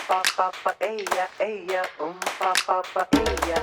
pa pa pa ella, ella, pa pa pa ella,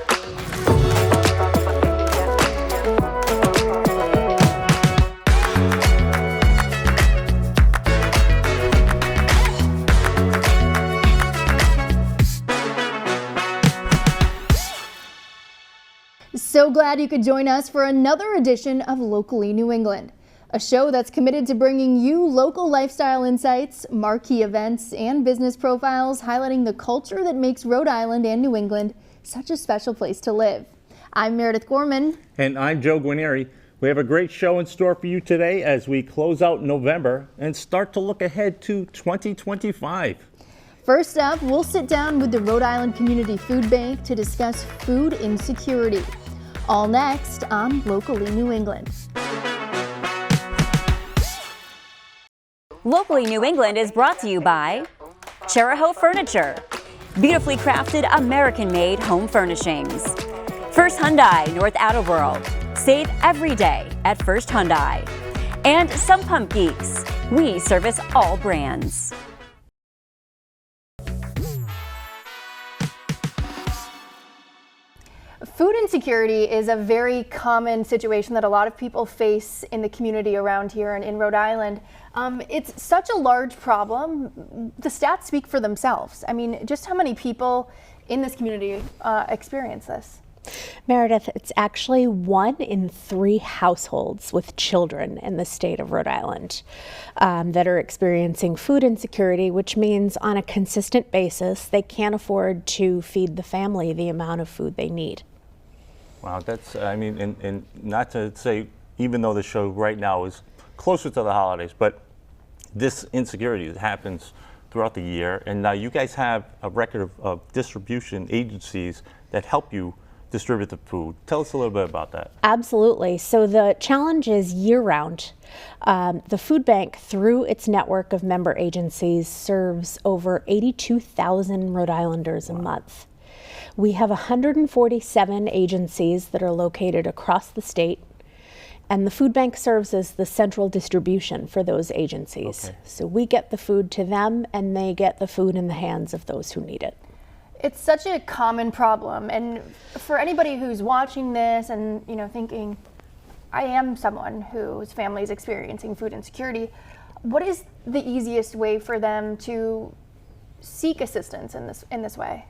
So glad you could join us for another edition of Locally New England, a show that's committed to bringing you local lifestyle insights, marquee events, and business profiles highlighting the culture that makes Rhode Island and New England such a special place to live. I'm Meredith Gorman. And I'm Joe Guarnieri. We have a great show in store for you today as we close out November and start to look ahead to 2025. First up, we'll sit down with the Rhode Island Community Food Bank to discuss food insecurity. All next on Locally New England. Locally New England is brought to you by Charahoe Furniture, beautifully crafted American-made home furnishings. First Hyundai, North Attleboro. Save every day at First Hyundai. And Some Pump Geeks. We service all brands. Food insecurity is a very common situation that a lot of people face in the community around here and in Rhode Island. It's such a large problem. The stats speak for themselves. I mean, just how many people in this community experience this? Meredith, it's actually 1 in 3 households with children in the state of Rhode Island that are experiencing food insecurity, which means on a consistent basis, they can't afford to feed the family the amount of food they need. Wow, that's, I mean, and not to say, even though the show right now is closer to the holidays, but this insecurity happens throughout the year. And now you guys have a record of distribution agencies that help you distribute the food. Tell us a little bit about that. Absolutely. So the challenge is year-round. The food bank, through its network of member agencies, serves over 82,000 Rhode Islanders a month. We have 147 agencies that are located across the state, and the food bank serves as the central distribution for those agencies. Okay. So we get the food to them, and they get the food in the hands of those who need it. It's such a common problem, and for anybody who's watching this and thinking, I am someone whose family is experiencing food insecurity, what is the easiest way for them to seek assistance in this way?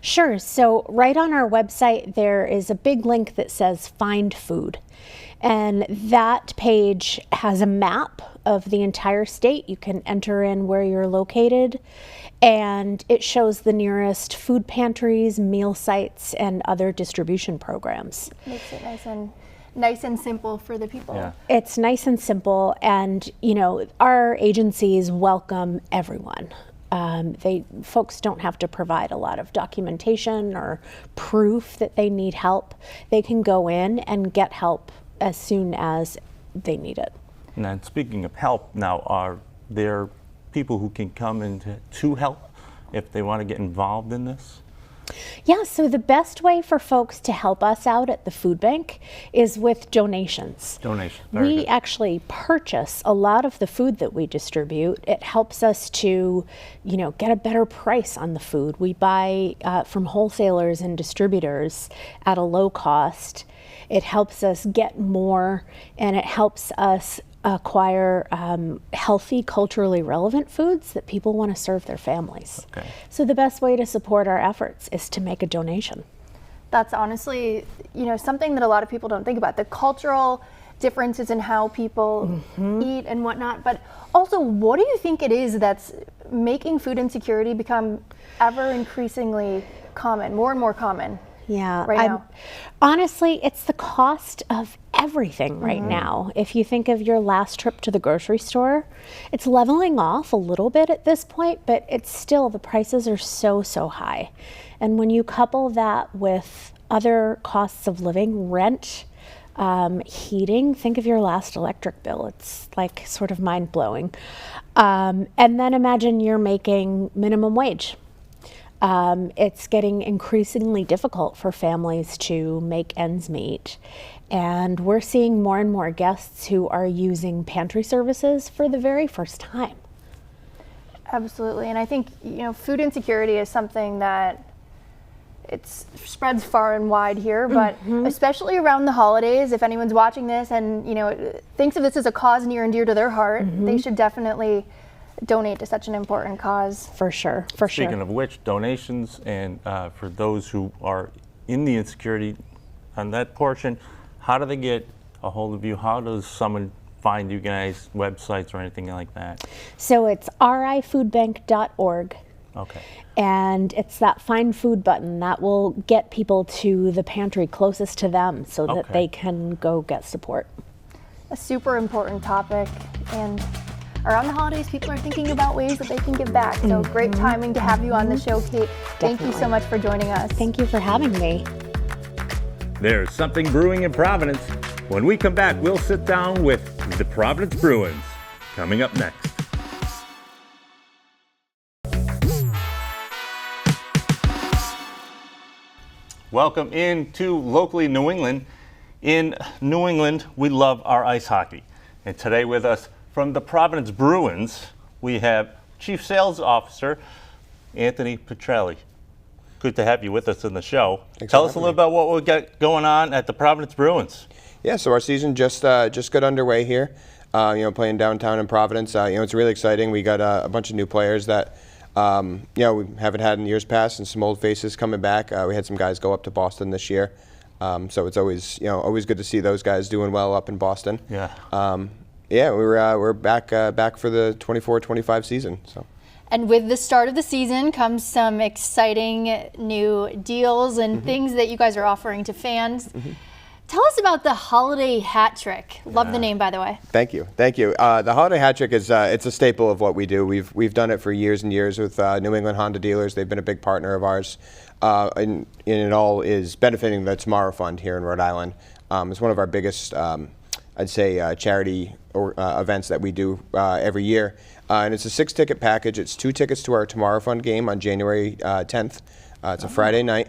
Sure. So right on our website, there is a big link that says Find Food. And that page has a map of the entire state. You can enter in where you're located, and it shows the nearest food pantries, meal sites, and other distribution programs. Makes it nice and simple for the people. Yeah. It's nice and simple, and our agencies welcome everyone. Folks don't have to provide a lot of documentation or proof that they need help. They can go in and get help as soon as they need it. And speaking of help, now are there people who can come in to help if they want to get involved in this? Yeah, so the best way for folks to help us out at the food bank is with donations. Donations, very We good. actually purchase a lot of the food that we distribute. It helps us to, get a better price on the food. We buy from wholesalers and distributors at a low cost. It helps us get more, and it helps us acquire healthy, culturally relevant foods that people want to serve their families. Okay. So the best way to support our efforts is to make a donation. That's honestly, something that a lot of people don't think about, the cultural differences in how people eat and whatnot. But also, what do you think it is that's making food insecurity become ever increasingly common, more and more common? Yeah, right now? Honestly, it's the cost of everything right now. If you think of your last trip to the grocery store, it's leveling off a little bit at this point, but it's still, the prices are so high. And when you couple that with other costs of living, rent, heating, think of your last electric bill. It's like sort of mind-blowing. And then imagine you're making minimum wage. It's getting increasingly difficult for families to make ends meet. And we're seeing more and more guests who are using pantry services for the very first time. Absolutely, and I think food insecurity is something that it spreads far and wide here, but especially around the holidays, if anyone's watching this and thinks of this as a cause near and dear to their heart, they should definitely donate to such an important cause. For sure. Speaking of which, donations, and for those who are in the insecurity on that portion, how do they get a hold of you? How does someone find you guys, websites or anything like that? So it's rifoodbank.org. Okay. And it's that find food button that will get people to the pantry closest to them so that they can go get support. A super important topic, and around the holidays, people are thinking about ways that they can give back. So great timing to have you on the show, Kate. Thank you so much for joining us. Thank you for having me. There's something brewing in Providence. When we come back, we'll sit down with the Providence Bruins. Coming up next. Welcome into locally New England. In New England, we love our ice hockey. And today with us from the Providence Bruins, we have Chief Sales Officer Anthony Petrelli. Good to have you with us in the show. Tell us a little about what we got going on at the Providence Bruins. Yeah, so our season just got underway here. Playing downtown in Providence. It's really exciting. We got a bunch of new players that we haven't had in years past, and some old faces coming back. We had some guys go up to Boston this year, so it's always good to see those guys doing well up in Boston. Yeah. We're back for the 24-25 season. So. And with the start of the season comes some exciting new deals and things that you guys are offering to fans. Tell us about the Holiday Hat Trick. Love the name, by the way. Thank you. The Holiday Hat Trick is it's a staple of what we do. We've done it for years and years with New England Honda dealers. They've been a big partner of ours, and it all is benefiting the Tomorrow Fund here in Rhode Island. It's one of our biggest, I'd say, charity events that we do every year, and it's a 6-ticket package. It's 2 tickets to our Tomorrow Fund game on January 10th. It's a Friday night.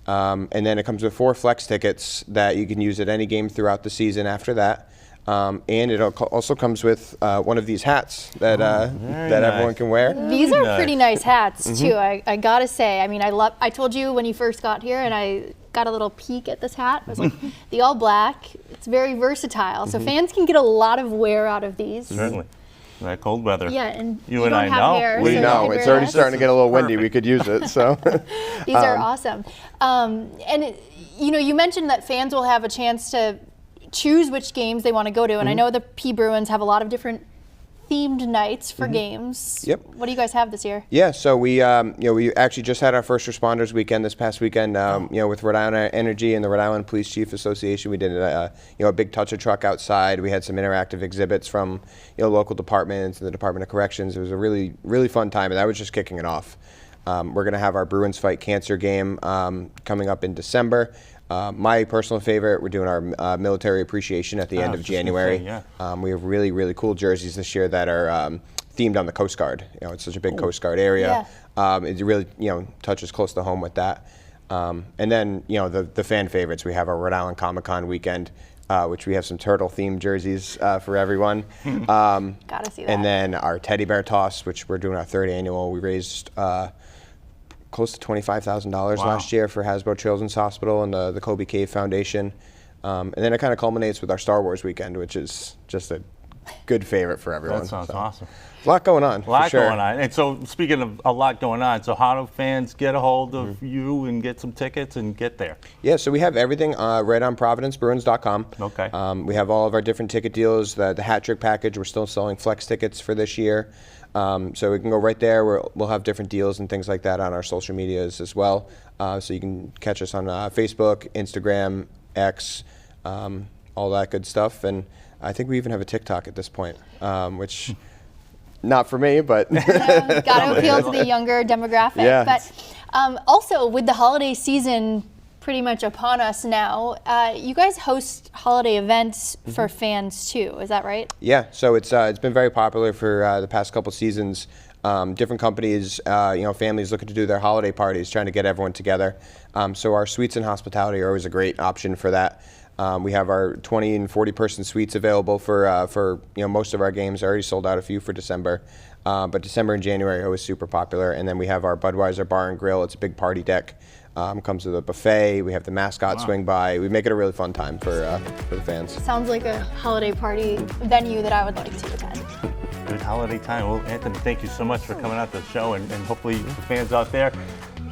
And then it comes with 4 flex tickets that you can use at any game throughout the season after that. And it also comes with one of these hats that everyone can wear. These are pretty nice hats too. I gotta say. I mean, I told you when you first got here, and I got a little peek at this hat. I was like, the all black. It's very versatile, so fans can get a lot of wear out of these. Certainly. That cold weather. Yeah, and you and and I I have know. hair, We so know. It's already starting to get a little windy. We could use it. So these are awesome. You mentioned that fans will have a chance to choose which games they want to go to, and I know the P Bruins have a lot of different themed nights for games. Yep. What do you guys have this year? yeah, so we actually just had our first responders weekend this past weekend. With Rhode Island Energy and the Rhode Island Police Chief Association, we did a big touch a truck outside. We had some interactive exhibits from local departments and the Department of Corrections. It was a really, really fun time, and that was just kicking it off. We're going to have our Bruins Fight Cancer game coming up in December. My personal favorite, we're doing our military appreciation at the end of January. We have really, really cool jerseys this year that are themed on the Coast Guard. It's such a big Coast Guard area. It really, touches close to home with that. And then, the fan favorites. We have our Rhode Island Comic Con weekend, which we have some turtle-themed jerseys for everyone. Gotta see that. And then our teddy bear toss, which we're doing our 3rd annual. We raised close to $25,000 last year for Hasbro Children's Hospital and the Kobe Cave Foundation. And then it kind of culminates with our Star Wars weekend, which is just a good favorite for everyone. That sounds awesome. A lot going on. A lot going on. And so, speaking of a lot going on, so how do fans get a hold of you and get some tickets and get there? Yeah, so we have everything right on ProvidenceBruins.com. Okay. We have all of our different ticket deals. The hat trick package, we're still selling flex tickets for this year. So we can go right there. We'll have different deals and things like that on our social medias as well. So you can catch us on Facebook, Instagram, X, all that good stuff. And I think we even have a TikTok at this point, which not for me, but Got to appeal to the younger demographic. Yeah. But also with the holiday season pretty much upon us now, you guys host holiday events for fans too. Is that right? Yeah, so it's been very popular for the past couple seasons. Different companies, families looking to do their holiday parties, trying to get everyone together. So our suites and hospitality are always a great option for that. We have our 20 and 40 person suites available for most of our games. I already sold out a few for December. But December and January are always super popular. And then we have our Budweiser Bar and Grill. It's a big party deck. Comes with a buffet. We have the mascot swing by. We make it a really fun time for the fans. Sounds like a holiday party venue that I would like to attend. Good holiday time. Well, Anthony, thank you so much for coming out to the show, and hopefully the fans out there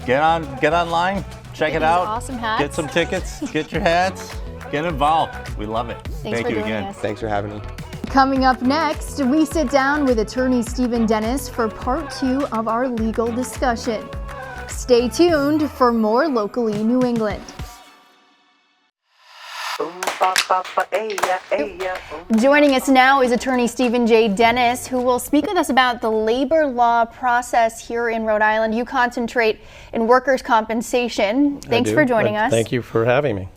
get online, check it out, awesome hats. Get some tickets, get your hats, get involved. We love it. Thanks Thank for you joining again. us. Thanks for having me. Coming up next, we sit down with attorney Stephen Dennis for part 2 of our legal discussion. Stay tuned for more Locally New England. Joining us now is attorney Stephen J. Dennis, who will speak with us about the labor law process here in Rhode Island. You concentrate in workers' compensation. Thanks for joining us. Thank you for having me.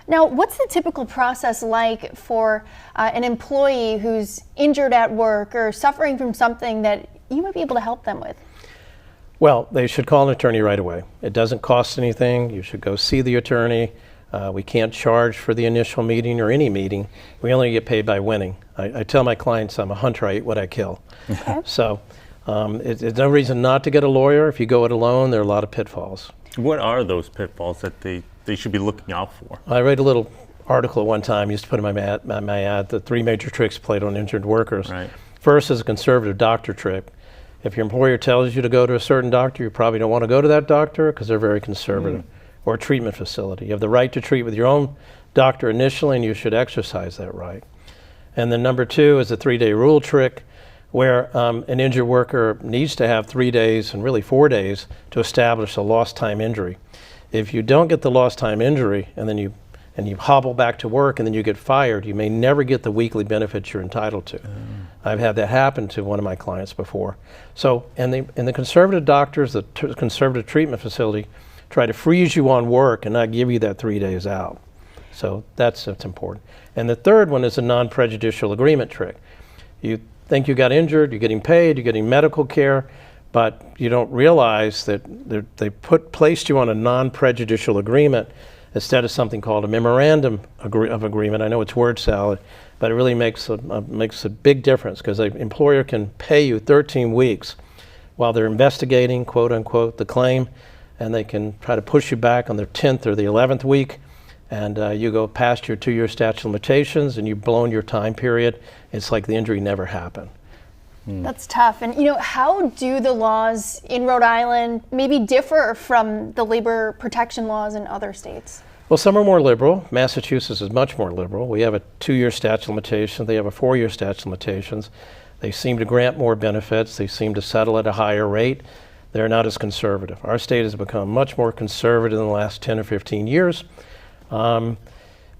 Now, what's the typical process like for an employee who's injured at work or suffering from something that you might be able to help them with? Well, they should call an attorney right away. It doesn't cost anything. You should go see the attorney. We can't charge for the initial meeting or any meeting. We only get paid by winning. I tell my clients I'm a hunter, I eat what I kill. Okay. So there's no reason not to get a lawyer. If you go it alone, there are a lot of pitfalls. What are those pitfalls that they should be looking out for? I read a little article at one time, used to put in my ad, the 3 major tricks played on injured workers. Right. First is a conservative doctor trick. If your employer tells you to go to a certain doctor, you probably don't want to go to that doctor because they're very conservative. Or a treatment facility. You have the right to treat with your own doctor initially, and you should exercise that right. And then number 2 is a 3-day rule trick, where an injured worker needs to have 3 days, and really 4 days, to establish a lost time injury. If you don't get the lost time injury, and then you hobble back to work, and then you get fired, you may never get the weekly benefits you're entitled to. I've had that happen to one of my clients before. So, and the conservative doctors, the conservative treatment facility, try to freeze you on work and not give you that 3 days out. So that's important. And the third one is a non-prejudicial agreement trick. You think you got injured, you're getting paid, you're getting medical care, but you don't realize that they placed you on a non-prejudicial agreement instead of something called a memorandum of agreement. I know it's word salad, but it really makes a big difference, because an employer can pay you 13 weeks while they're investigating, quote unquote, the claim, and they can try to push you back on the 10th or the 11th week, and you go past your 2-year statute of limitations and you've blown your time period. It's like the injury never happened. That's tough. And how do the laws in Rhode Island maybe differ from the labor protection laws in other states? Well, some are more liberal. Massachusetts is much more liberal. We have a 2-year statute of limitations. They have a 4-year statute of limitations. They seem to grant more benefits. They seem to settle at a higher rate. They're not as conservative. Our state has become much more conservative in the last 10 or 15 years.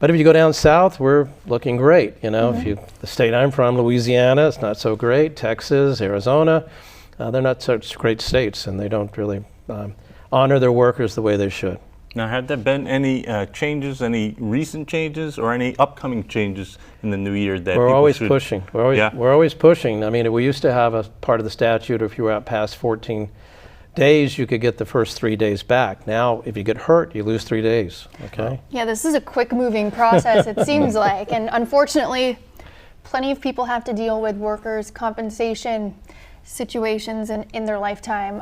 But if you go down south, we're looking great. If the state I'm from, Louisiana, it's not so great. Texas, Arizona, they're not such great states, and they don't really honor their workers the way they should. Now, have there been any changes, any recent changes, or any upcoming changes in the new year that we're always should... pushing? We're always pushing. I mean, we used to have a part of the statute, if you were out past 14 days, you could get the first 3 days back. Now, if you get hurt, you lose 3 days, okay? Yeah, this is a quick moving process, it seems like. And unfortunately, plenty of people have to deal with workers' compensation situations in their lifetime.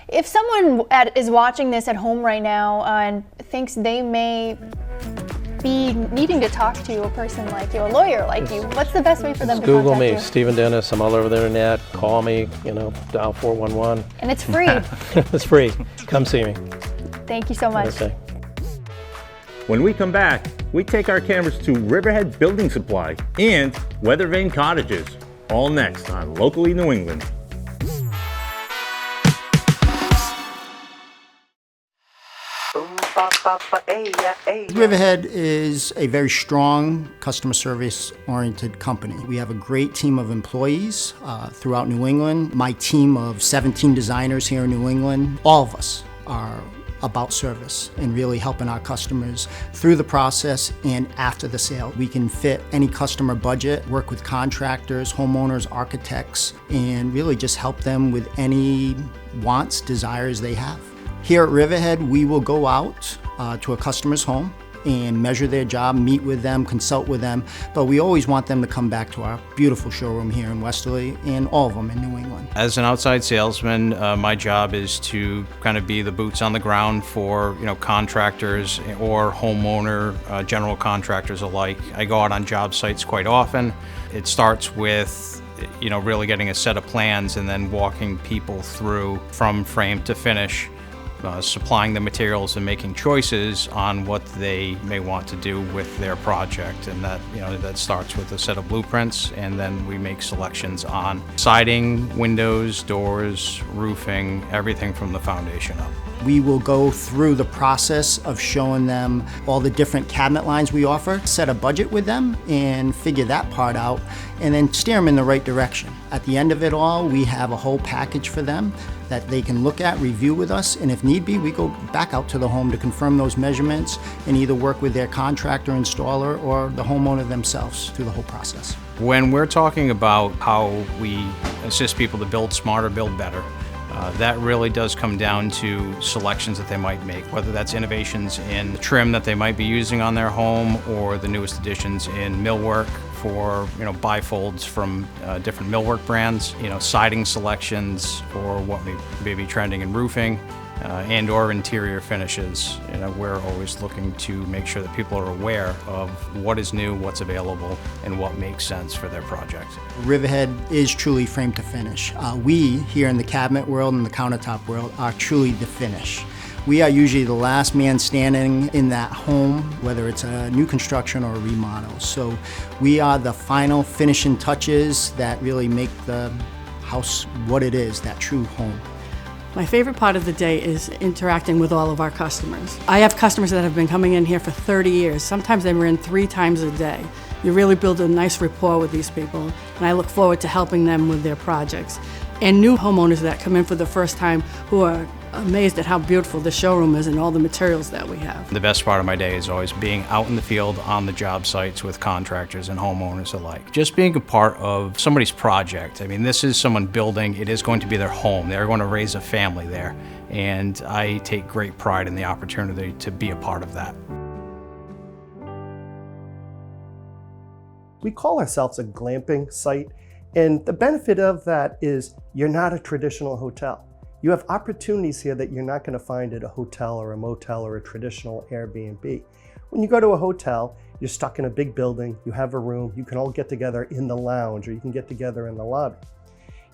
If someone is watching this at home right now and thinks they may be needing to talk to a person like you, a lawyer like you, what's the best way for them to Google contact me, you? Stephen Dennis. I'm all over the internet. Call me, dial 411. And it's free. It's free. Come see me. Thank you so much. Okay. When we come back, we take our cameras to Riverhead Building Supply and Weathervane Cottages. All next on Locally New England. Riverhead is a very strong customer service oriented company. We have a great team of employees throughout New England. My team of 17 designers here in New England, all of us are about service and really helping our customers through the process and after the sale. We can fit any customer budget, work with contractors, homeowners, architects, and really just help them with any wants, desires they have. Here at Riverhead, we will go out to a customer's home and measure their job, meet with them, consult with them. But we always want them to come back to our beautiful showroom here in Westerly and all of them in New England. As an outside salesman, my job is to kind of be the boots on the ground for contractors or homeowner, general contractors alike. I go out on job sites quite often. It starts with really getting a set of plans and then walking people through from frame to finish, supplying the materials and making choices on what they may want to do with their project. And that starts with a set of blueprints, and then we make selections on siding, windows, doors, roofing, everything from the foundation up. We will go through the process of showing them all the different cabinet lines we offer, set a budget with them, and figure that part out, and then steer them in the right direction. At the end of it all, we have a whole package for them that they can look at, review with us, and if need be, we go back out to the home to confirm those measurements and either work with their contractor, installer, or the homeowner themselves through the whole process. When we're talking about how we assist people to build smarter, build better, that really does come down to selections that they might make, whether that's innovations in the trim that they might be using on their home or the newest additions in millwork for bifolds from different millwork brands, siding selections or what may be trending in roofing and or interior finishes. We're always looking to make sure that people are aware of what is new, what's available, and what makes sense for their project. Riverhead is truly frame to finish. We here in the cabinet world and the countertop world are truly the finish. We are usually the last man standing in that home, whether it's a new construction or a remodel. So we are the final finishing touches that really make the house what it is, that true home. My favorite part of the day is interacting with all of our customers. I have customers that have been coming in here for 30 years. Sometimes they were in 3 times a day. You really build a nice rapport with these people, and I look forward to helping them with their projects. And new homeowners that come in for the first time who are amazed at how beautiful the showroom is and all the materials that we have. The best part of my day is always being out in the field on the job sites with contractors and homeowners alike. Just being a part of somebody's project. I mean, this is someone building, it is going to be their home. They're going to raise a family there. And I take great pride in the opportunity to be a part of that. We call ourselves a glamping site, and the benefit of that is you're not a traditional hotel. You have opportunities here that you're not going to find at a hotel or a motel or a traditional Airbnb. When you go to a hotel, you're stuck in a big building, you have a room, you can all get together in the lounge or you can get together in the lobby.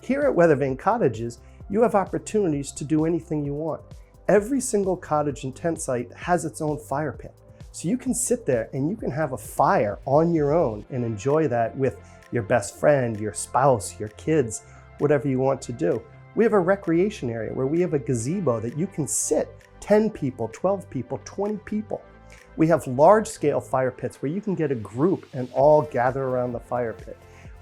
Here at Weathervane Cottages, you have opportunities to do anything you want. Every single cottage and tent site has its own fire pit. So you can sit there and you can have a fire on your own and enjoy that with your best friend, your spouse, your kids, whatever you want to do. We have a recreation area where we have a gazebo that you can sit 10 people, 12 people, 20 people. We have large scale fire pits where you can get a group and all gather around the fire pit.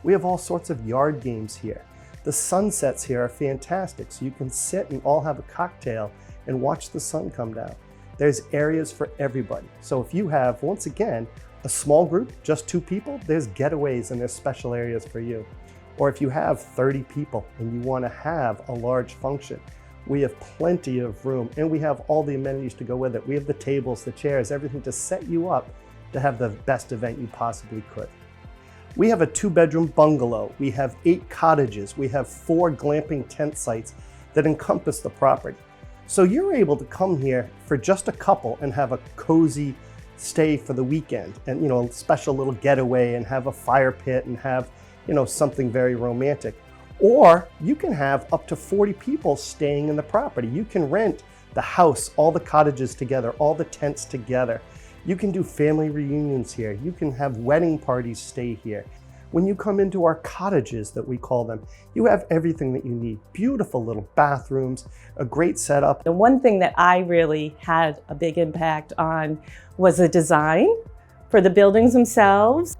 We have all sorts of yard games here. The sunsets here are fantastic, so you can sit and all have a cocktail and watch the sun come down. There's areas for everybody. So if you have, once again, a small group, just 2 people, there's getaways and there's special areas for you. Or if you have 30 people and you want to have a large function, we have plenty of room and we have all the amenities to go with it. We have the tables, the chairs, everything to set you up to have the best event you possibly could. We have a 2-bedroom bungalow. We have 8 cottages. We have 4 glamping tent sites that encompass the property. So you're able to come here for just a couple and have a cozy stay for the weekend and, a special little getaway and have a fire pit and have something very romantic. Or you can have up to 40 people staying in the property. You can rent the house, all the cottages together, all the tents together. You can do family reunions here. You can have wedding parties stay here. When you come into our cottages, that we call them, you have everything that you need. Beautiful little bathrooms, a great setup. The one thing that I really had a big impact on was the design for the buildings themselves.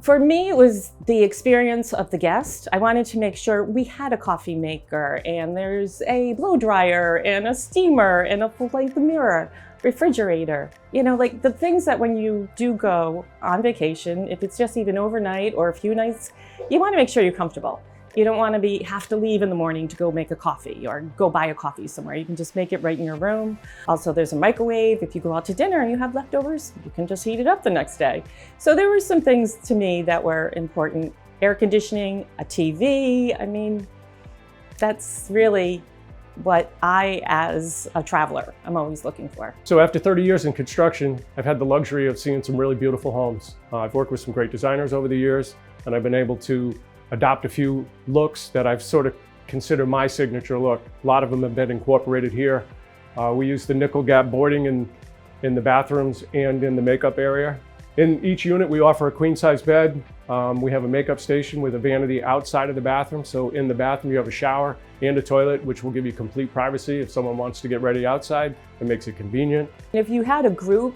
For me, it was the experience of the guest. I wanted to make sure we had a coffee maker and there's a blow dryer and a steamer and a full-length mirror, refrigerator. Like the things that when you do go on vacation, if it's just even overnight or a few nights, you want to make sure you're comfortable. You don't want to have to leave in the morning to go make a coffee or go buy a coffee somewhere. You can just make it right in your room. Also, there's a microwave. If you go out to dinner and you have leftovers, you can just heat it up the next day. So there were some things to me that were important. Air conditioning, a TV. I mean, that's really what I, as a traveler, I'm always looking for. So after 30 years in construction, I've had the luxury of seeing some really beautiful homes. I've worked with some great designers over the years, and I've been able to adopt a few looks that I've sort of considered my signature look. A lot of them have been incorporated here. We use the nickel gap boarding in the bathrooms and in the makeup area. In each unit, we offer a queen size bed. We have a makeup station with a vanity outside of the bathroom. So in the bathroom, you have a shower and a toilet, which will give you complete privacy. If someone wants to get ready outside, it makes it convenient. If you had a group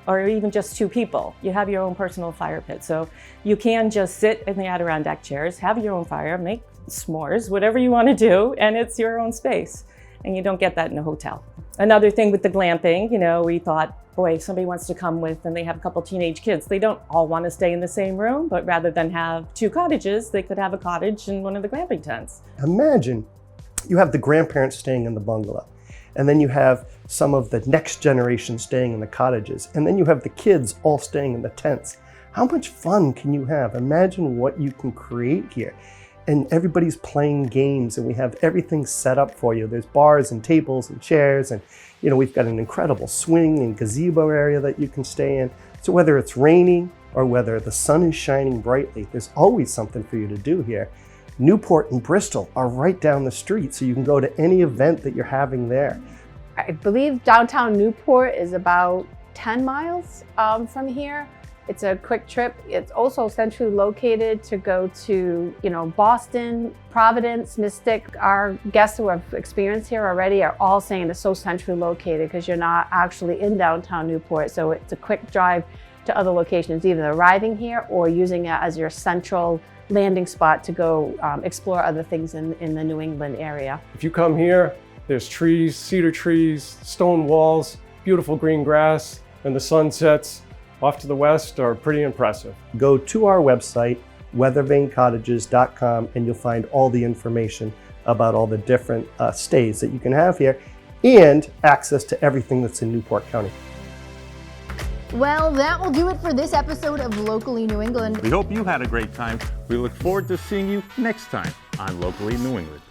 or even just 2 people, you have your own personal fire pit. So you can just sit in the Adirondack chairs, have your own fire, make s'mores, whatever you want to do, and it's your own space. And you don't get that in a hotel. Another thing with the glamping, we thought, boy, somebody wants to come with and they have a couple teenage kids. They don't all want to stay in the same room, but rather than have 2 cottages, they could have a cottage in one of the glamping tents. Imagine you have the grandparents staying in the bungalow, and then you have some of the next generation staying in the cottages, and then you have the kids all staying in the tents. How much fun can you have? Imagine what you can create here. And everybody's playing games, and we have everything set up for you. There's bars and tables and chairs, and we've got an incredible swing and gazebo area that you can stay in. So whether it's raining or whether the sun is shining brightly, there's always something for you to do here. Newport and Bristol are right down the street, so you can go to any event that you're having there. I believe downtown Newport is about 10 miles from here. It's a quick trip. It's also centrally located to go to, Boston, Providence, Mystic. Our guests who have experience here already are all saying it's so centrally located because you're not actually in downtown Newport. So it's a quick drive to other locations, either arriving here or using it as your central landing spot to go explore other things in the New England area. If you come here, there's trees, cedar trees, stone walls, beautiful green grass, and the sunsets off to the west are pretty impressive. Go to our website, weathervanecottages.com, and you'll find all the information about all the different stays that you can have here and access to everything that's in Newport County. Well, that will do it for this episode of Locally New England. We hope you had a great time. We look forward to seeing you next time on Locally New England.